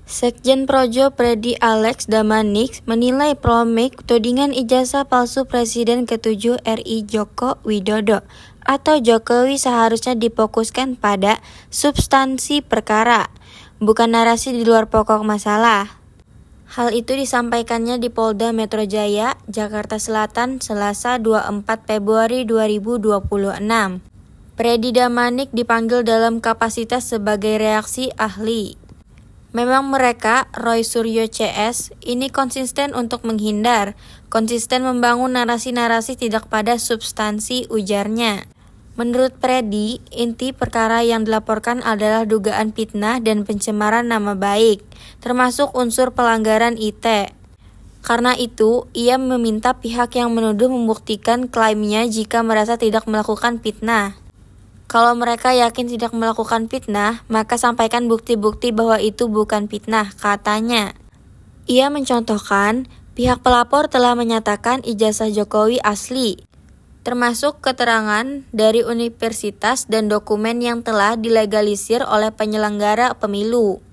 Sekjen Projo Freddy Alex Damanik menilai polemik tudingan ijazah palsu Presiden ke-7 RI Joko Widodo atau Jokowi seharusnya difokuskan pada substansi perkara, bukan narasi di luar pokok masalah. Hal itu disampaikannya di Polda Metro Jaya, Jakarta Selatan, Selasa 24 Februari 2026. Freddy Damanik dipanggil dalam kapasitas sebagai reaksi ahli. Memang mereka, Roy Suryo CS, ini konsisten untuk menghindar, konsisten membangun narasi-narasi tidak pada substansi, ujarnya. Menurut Freddy, inti perkara yang dilaporkan adalah dugaan fitnah dan pencemaran nama baik, termasuk unsur pelanggaran IT. Karena itu, ia meminta pihak yang menuduh membuktikan klaimnya jika merasa tidak melakukan fitnah. Kalau mereka yakin tidak melakukan fitnah, maka sampaikan bukti-bukti bahwa itu bukan fitnah, katanya. Ia mencontohkan, pihak pelapor telah menyatakan ijazah Jokowi asli, termasuk keterangan dari universitas dan dokumen yang telah dilegalisir oleh penyelenggara pemilu.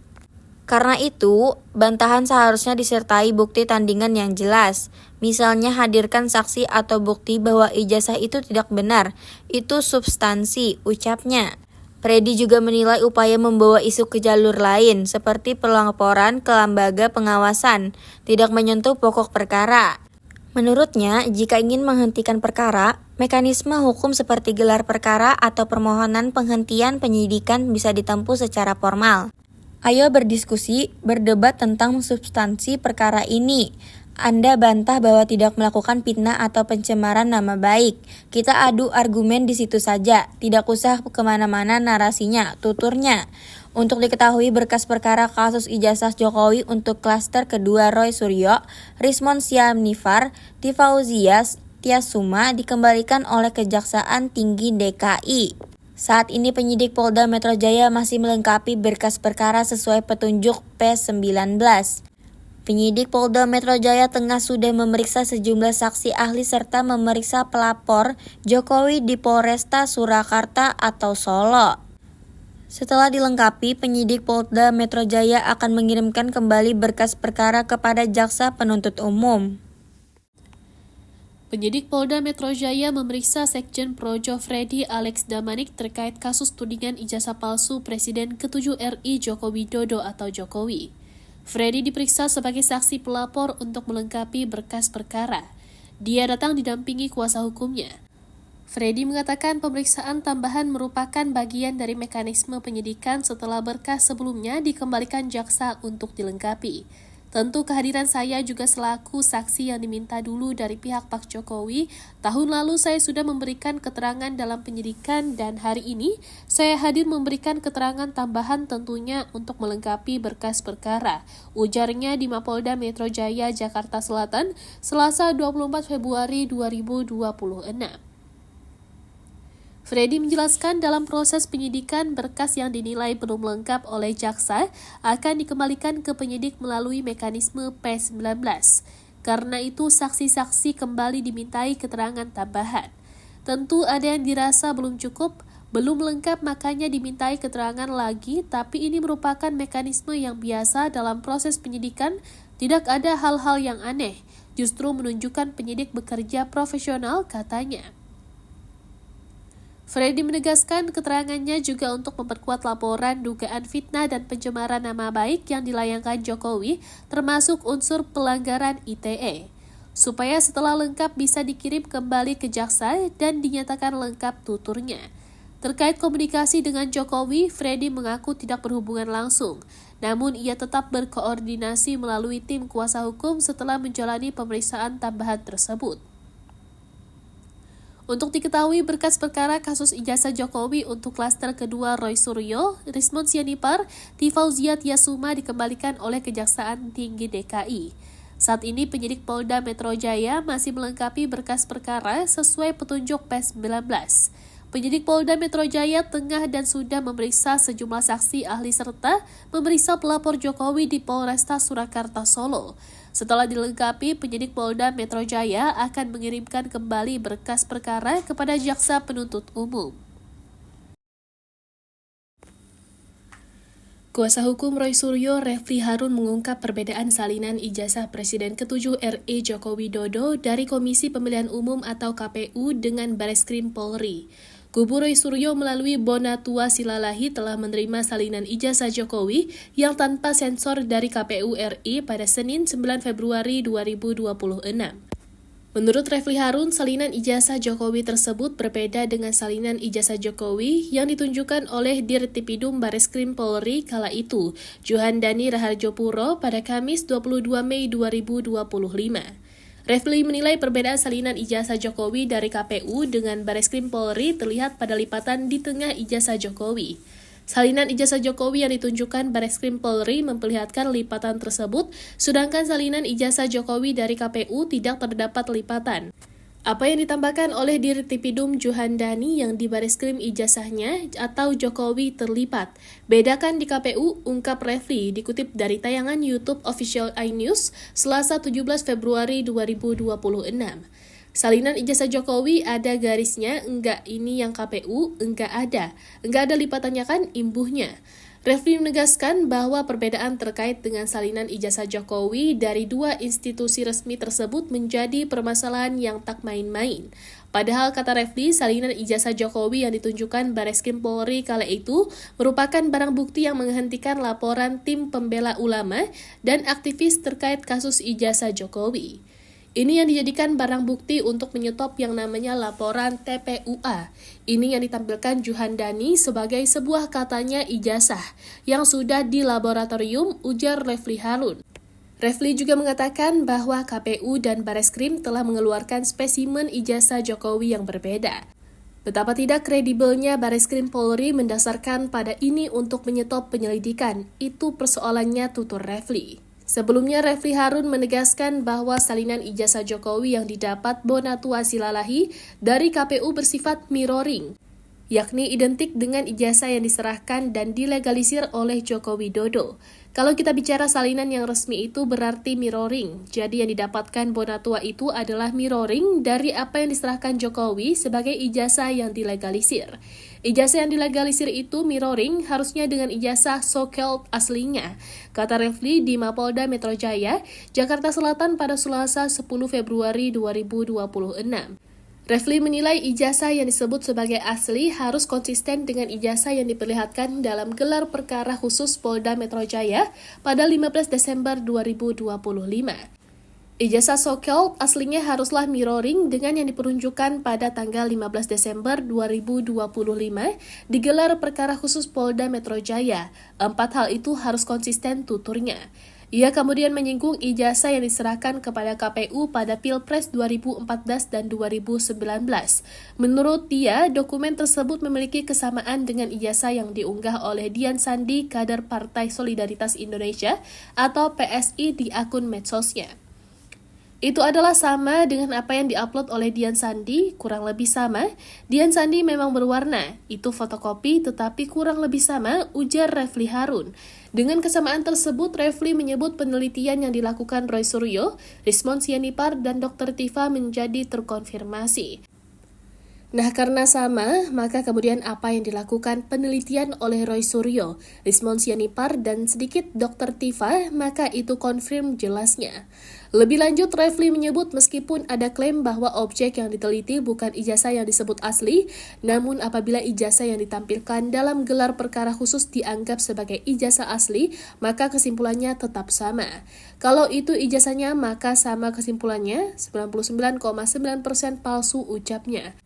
Karena itu, bantahan seharusnya disertai bukti tandingan yang jelas. Misalnya hadirkan saksi atau bukti bahwa ijazah itu tidak benar. Itu substansi, ucapnya. Freddy juga menilai upaya membawa isu ke jalur lain, seperti pelaporan ke lembaga pengawasan, tidak menyentuh pokok perkara. Menurutnya, jika ingin menghentikan perkara, mekanisme hukum seperti gelar perkara atau permohonan penghentian penyidikan bisa ditempuh secara formal. Ayo berdiskusi, berdebat tentang substansi perkara ini. Anda bantah bahwa tidak melakukan fitnah atau pencemaran nama baik. Kita adu argumen di situ saja, tidak usah kemana-mana narasinya, tuturnya. Untuk diketahui berkas perkara kasus ijazah Jokowi untuk klaster kedua Roy Suryo, Rismon Syamnifar, Tifauzia Tiasuma dikembalikan oleh Kejaksaan Tinggi DKI. Saat ini penyidik Polda Metro Jaya masih melengkapi berkas perkara sesuai petunjuk P19. Penyidik Polda Metro Jaya tengah sudah memeriksa sejumlah saksi ahli serta memeriksa pelapor Jokowi di Polresta Surakarta atau Solo. Setelah dilengkapi, penyidik Polda Metro Jaya akan mengirimkan kembali berkas perkara kepada Jaksa Penuntut Umum. Penyidik Polda Metro Jaya memeriksa Sekjen Projo Freddy Alex Damanik terkait kasus tudingan ijazah palsu Presiden ke-7 RI Joko Widodo atau Jokowi. Freddy diperiksa sebagai saksi pelapor untuk melengkapi berkas perkara. Dia datang didampingi kuasa hukumnya. Freddy mengatakan pemeriksaan tambahan merupakan bagian dari mekanisme penyidikan setelah berkas sebelumnya dikembalikan jaksa untuk dilengkapi. Tentu kehadiran saya juga selaku saksi yang diminta dulu dari pihak Pak Jokowi. Tahun lalu saya sudah memberikan keterangan dalam penyidikan dan hari ini saya hadir memberikan keterangan tambahan tentunya untuk melengkapi berkas perkara. Ujarnya di Mapolda Metro Jaya, Jakarta Selatan, Selasa 24 Februari 2026. Freddy menjelaskan dalam proses penyidikan berkas yang dinilai belum lengkap oleh jaksa akan dikembalikan ke penyidik melalui mekanisme P19. Karena itu saksi-saksi kembali dimintai keterangan tambahan. Tentu ada yang dirasa belum cukup, belum lengkap makanya dimintai keterangan lagi, tapi ini merupakan mekanisme yang biasa dalam proses penyidikan, tidak ada hal-hal yang aneh, justru menunjukkan penyidik bekerja profesional, katanya. Freddy menegaskan keterangannya juga untuk memperkuat laporan dugaan fitnah dan pencemaran nama baik yang dilayangkan Jokowi, termasuk unsur pelanggaran ITE, supaya setelah lengkap bisa dikirim kembali ke jaksa dan dinyatakan lengkap tuturnya. Terkait komunikasi dengan Jokowi, Freddy mengaku tidak berhubungan langsung, namun ia tetap berkoordinasi melalui tim kuasa hukum setelah menjalani pemeriksaan tambahan tersebut. Untuk diketahui berkas perkara kasus ijazah Jokowi untuk klaster kedua Roy Suryo, Rismon Syamnifar, Tifauzia Tiasuma dikembalikan oleh Kejaksaan Tinggi DKI. Saat ini penyidik Polda Metro Jaya masih melengkapi berkas perkara sesuai petunjuk P19. Penyidik Polda Metro Jaya tengah dan sudah memeriksa sejumlah saksi ahli serta memeriksa pelapor Jokowi di Polresta Surakarta Solo. Setelah dilengkapi, penyidik Polda Metro Jaya akan mengirimkan kembali berkas perkara kepada Jaksa Penuntut Umum. Kuasa hukum Roy Suryo, Refli Harun mengungkap perbedaan salinan ijazah Presiden ke-7 RI Joko Widodo dari Komisi Pemilihan Umum atau KPU dengan Bareskrim Polri. Kubu Roy Suryo melalui Bonatua Silalahi telah menerima salinan ijazah Jokowi yang tanpa sensor dari KPU RI pada Senin 9 Februari 2026. Menurut Refli Harun, salinan ijazah Jokowi tersebut berbeda dengan salinan ijazah Jokowi yang ditunjukkan oleh Dirtipidum Bareskrim Polri kala itu, Juhandani Raharjopuro pada Kamis 22 Mei 2025. Refli menilai perbedaan salinan ijazah Jokowi dari KPU dengan Bareskrim Polri terlihat pada lipatan di tengah ijazah Jokowi. Salinan ijazah Jokowi yang ditunjukkan Bareskrim Polri memperlihatkan lipatan tersebut, sedangkan salinan ijazah Jokowi dari KPU tidak terdapat lipatan. Apa yang ditambahkan oleh Dirtipidum Juhandani yang di Bareskrim ijazahnya atau Jokowi terlipat. Bedakan di KPU, ungkap Refli, dikutip dari tayangan YouTube Official iNews, Selasa 17 Februari 2026. Salinan ijazah Jokowi ada garisnya, enggak ini yang KPU, enggak ada lipatannya kan imbuhnya. Refli menegaskan bahwa perbedaan terkait dengan salinan ijazah Jokowi dari dua institusi resmi tersebut menjadi permasalahan yang tak main-main. Padahal kata Refli, salinan ijazah Jokowi yang ditunjukkan Bareskrim Polri kala itu merupakan barang bukti yang menghentikan laporan tim pembela ulama dan aktivis terkait kasus ijazah Jokowi. Ini yang dijadikan barang bukti untuk menyetop yang namanya laporan TPUA. Ini yang ditampilkan Juhandani sebagai sebuah katanya ijazah yang sudah di laboratorium, ujar Refli Harun. Refli juga mengatakan bahwa KPU dan Bareskrim telah mengeluarkan spesimen ijazah Jokowi yang berbeda. Betapa tidak kredibelnya Bareskrim Polri mendasarkan pada ini untuk menyetop penyelidikan, itu persoalannya, tutur Refli. Sebelumnya, Refli Harun menegaskan bahwa salinan ijazah Jokowi yang didapat Bonatua Silalahi dari KPU bersifat mirroring, yakni identik dengan ijazah yang diserahkan dan dilegalisir oleh Joko Widodo. Kalau kita bicara salinan yang resmi itu berarti mirroring, jadi yang didapatkan Bonatua itu adalah mirroring dari apa yang diserahkan Jokowi sebagai ijazah yang dilegalisir. Ijazah yang dilegalisir itu mirroring harusnya dengan ijazah so-called aslinya, kata Refli di Mapolda Metro Jaya, Jakarta Selatan pada Selasa 10 Februari 2026. Refli menilai ijazah yang disebut sebagai asli harus konsisten dengan ijazah yang diperlihatkan dalam gelar perkara khusus Polda Metro Jaya pada 15 Desember 2025. Ijazah so-called aslinya haruslah mirroring dengan yang diperunjukkan pada tanggal 15 Desember 2025 di gelar perkara khusus Polda Metro Jaya. 4 hal itu harus konsisten, tuturnya. Ia kemudian menyinggung ijazah yang diserahkan kepada KPU pada Pilpres 2014 dan 2019. Menurut dia, dokumen tersebut memiliki kesamaan dengan ijazah yang diunggah oleh Dian Sandi, kader Partai Solidaritas Indonesia atau PSI di akun medsosnya. Itu adalah sama dengan apa yang diupload oleh Dian Sandi, kurang lebih sama. Dian Sandi memang berwarna, itu fotokopi tetapi kurang lebih sama, ujar Refli Harun. Dengan kesamaan tersebut, Refli menyebut penelitian yang dilakukan Roy Suryo, Rismon Sianipar, dan Dr. Tifa menjadi terkonfirmasi. Nah, karena sama, maka kemudian apa yang dilakukan penelitian oleh Roy Suryo, Rismon Sianipar, dan sedikit Dr. Tifa, maka itu konfirm jelasnya. Lebih lanjut, Refli menyebut meskipun ada klaim bahwa objek yang diteliti bukan ijazah yang disebut asli, namun apabila ijazah yang ditampilkan dalam gelar perkara khusus dianggap sebagai ijazah asli, maka kesimpulannya tetap sama. Kalau itu ijazahnya, maka sama kesimpulannya, 99,9% palsu, ucapnya.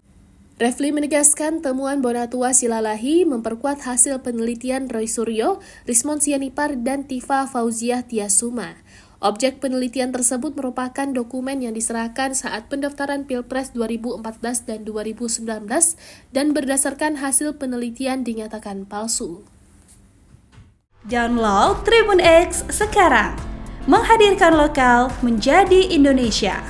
Refli menegaskan temuan Bonatua Silalahi memperkuat hasil penelitian Roy Suryo, Rismon Sianipar, dan Tifa Fauziah Tiasuma. Objek penelitian tersebut merupakan dokumen yang diserahkan saat pendaftaran Pilpres 2014 dan 2019 dan berdasarkan hasil penelitian dinyatakan palsu. Download Tribun X sekarang, menghadirkan lokal menjadi Indonesia.